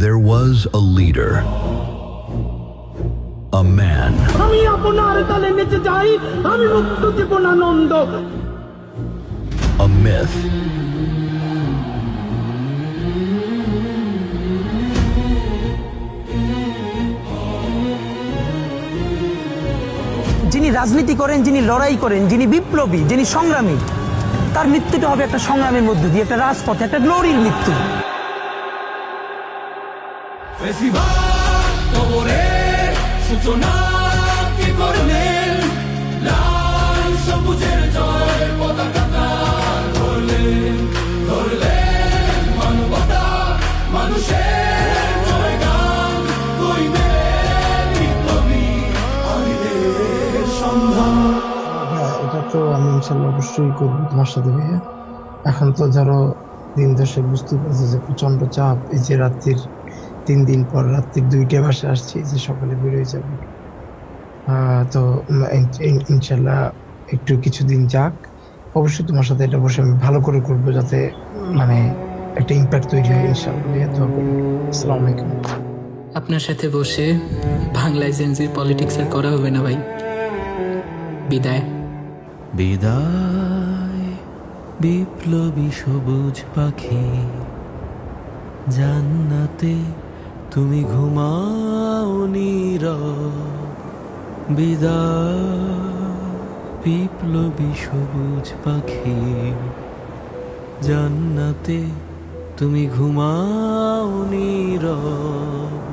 There was a leader, a man, আমি আপনার তালে নেচে যাই, আমি মুক্ত জীবনানন্দ। a myth, যিনি রাজনীতি করেন, যিনি লড়াই করেন, যিনি বিপ্লবী, যিনি সংগ্রামী, তার মৃত্যুটা হবে একটা সংগ্রামের মধ্য দিয়ে, একটা রাজপথে, একটা গ্লোরির মৃত্যু। হ্যাঁ, এটা তো আমি ইনশাল্লাহ অবশ্যই করবো তোমার সাথে ভাইয়া। এখন তো ধরো দিন দশে বুঝতে পারছি যে প্রচন্ড চাপ। এই যে রাত্রির 3 দিন পর রাত্রির 2টা বাসে আসছি, যে সকালে বেরোয় যাবো। তো ইনশাল্লাহ একটু কিছুদিন যাক, অবশ্যই তোমার সাথে এটা বসে আমি ভালো করে করবো, যাতে মানে একটা ইম্প্যাক্ট তৈরি হয়। ইনশাল্লাহ ভাইয়া, দোয়া করো। আসসালামু আলাইকুম। আপনার সাথে বসে বাংলায় জেনজির পলিটিক্স আর করা হবে না ভাই। বিদায়। বিদায় বিপ্লবী সবুজ পাখি, জান্নাতে তুমি ঘুমাও নীরব। বিদায় বিপ্লবী সবুজ পাখি, জান্নাতে তুমি ঘুমাও নীরব।